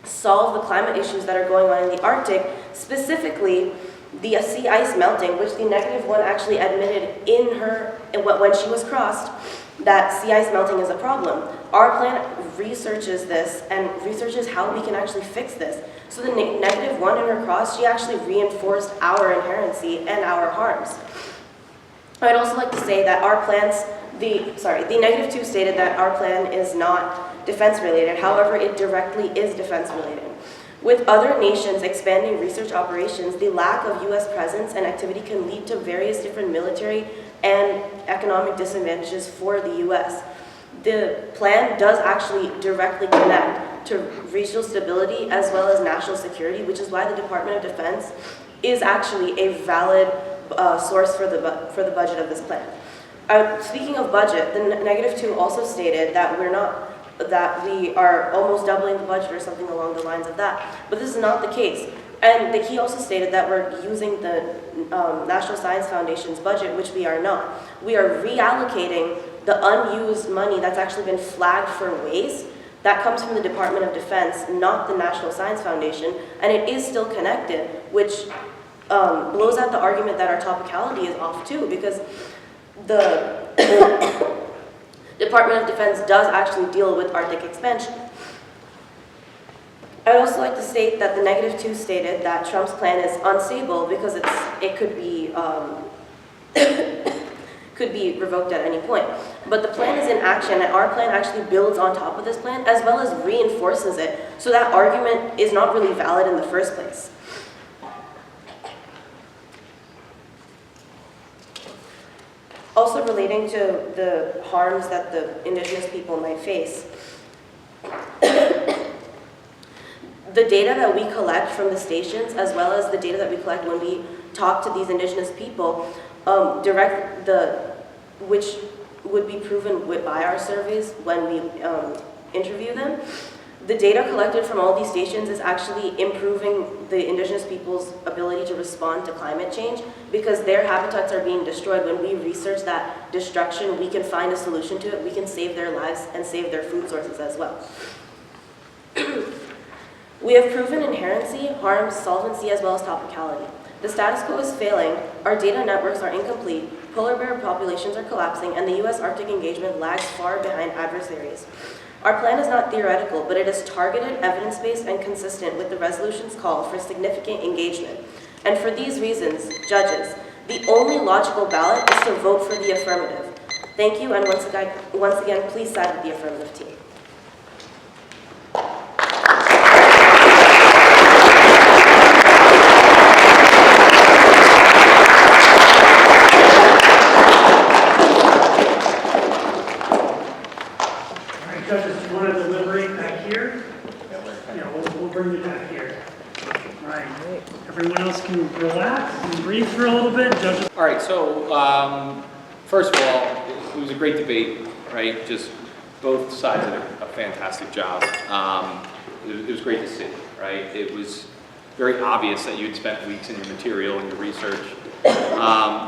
solve the climate issues that are going on in the Arctic, specifically the sea ice melting, which the negative 1 actually admitted when she was crossed, that sea ice melting is a problem. Our plan researches this and researches how we can actually fix this. So the negative 1 in her cross, she actually reinforced our inherency and our harms. I'd also like to say that our plans, the negative 2 stated that our plan is not defense related. However, it directly is defense related. With other nations expanding research operations, the lack of U.S. presence and activity can lead to various different military and economic disadvantages for the U.S. The plan does actually directly connect to regional stability as well as national security, which is why the Department of Defense is actually a valid source for the budget of this plan. Speaking of budget, the negative 2 also stated that we are almost doubling the budget or something along the lines of that, but this is not the case. And he also stated that we're using the National Science Foundation's budget, which we are not. We are reallocating the unused money that's actually been flagged for waste That comes from the Department of Defense, not the National Science Foundation, and it is still connected, which blows out the argument that our topicality is off too, because the Department of Defense does actually deal with Arctic expansion. I'd also like to state that the -2 stated that Trump's plan is unstable because it could be could be revoked at any point. But the plan is in action, and our plan actually builds on top of this plan as well as reinforces it, so that argument is not really valid in the first place. Also relating to the harms that the indigenous people might face, the data that we collect from the stations, as well as the data that we collect when we talk to these indigenous people, which would be proven by our surveys when we interview them, the data collected from all these stations is actually improving the indigenous people's ability to respond to climate change, because their habitats are being destroyed. When we research that destruction, we can find a solution to it. We can save their lives and save their food sources as well. We have proven inherency, harms, solvency, as well as topicality. The status quo is failing, our data networks are incomplete, polar bear populations are collapsing, and the U.S. Arctic engagement lags far behind adversaries. Our plan is not theoretical, but it is targeted, evidence-based, and consistent with the resolution's call for significant engagement. And for these reasons, judges, the only logical ballot is to vote for the affirmative. Thank you, and once again, please side with the affirmative team. Judges, do you want to deliberate back here? Yeah, we'll bring you back here. All right. Everyone else can relax and breathe for a little bit. Judges. All right, so first of all, it was a great debate, right? Just both sides did a fantastic job. It was great to see, right? It was very obvious that you had spent weeks in your material and your research.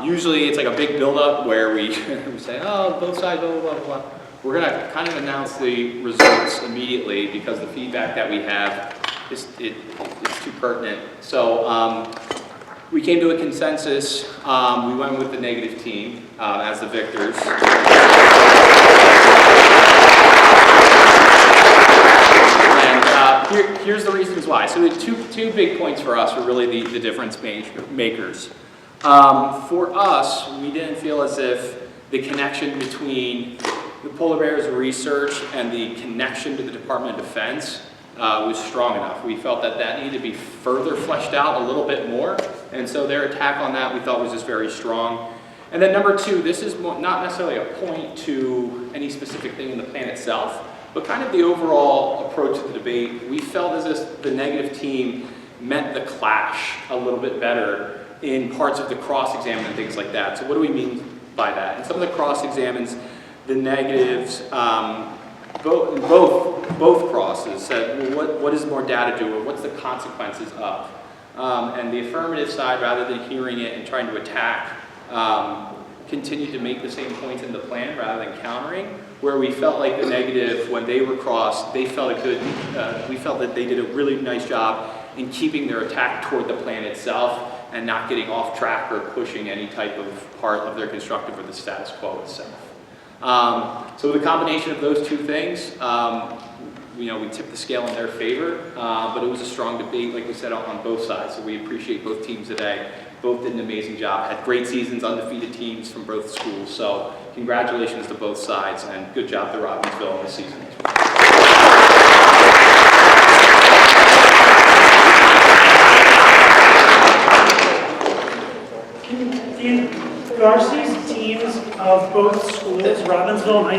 Usually it's like a big buildup where we say, oh, both sides, blah, blah, blah, blah. We're going to kind of announce the results immediately because the feedback that we have is too pertinent. So we came to a consensus. We went with the negative team as the victors. And here's the reasons why. So the two big points for us were really the difference makers. For us, we didn't feel as if the connection between the polar bears research and the connection to the Department of Defense was strong enough. We felt that that needed to be further fleshed out a little bit more, and so their attack on that we thought was just very strong. And then number two, this is not necessarily a point to any specific thing in the plan itself, but kind of the overall approach to the debate. We felt as if the negative team met the clash a little bit better in parts of the cross-examine and things like that. So what do we mean by that? In some of the cross-examines, the negatives, both crosses said, well, what does more data do, or what's the consequences of? And the affirmative side, rather than hearing it and trying to attack, continued to make the same points in the plan rather than countering, where we felt like the negative, when they were crossed, they felt we felt that they did a really nice job in keeping their attack toward the plan itself and not getting off track or pushing any type of part of their constructive or the status quo itself. So with a combination of those two things, we tipped the scale in their favor, but it was a strong debate, like we said, on both sides. So we appreciate both teams today. Both did an amazing job, had great seasons, undefeated teams from both schools. So congratulations to both sides, and good job to Robbinsville in this season. Darcy's teams of both schools, Robbinsville and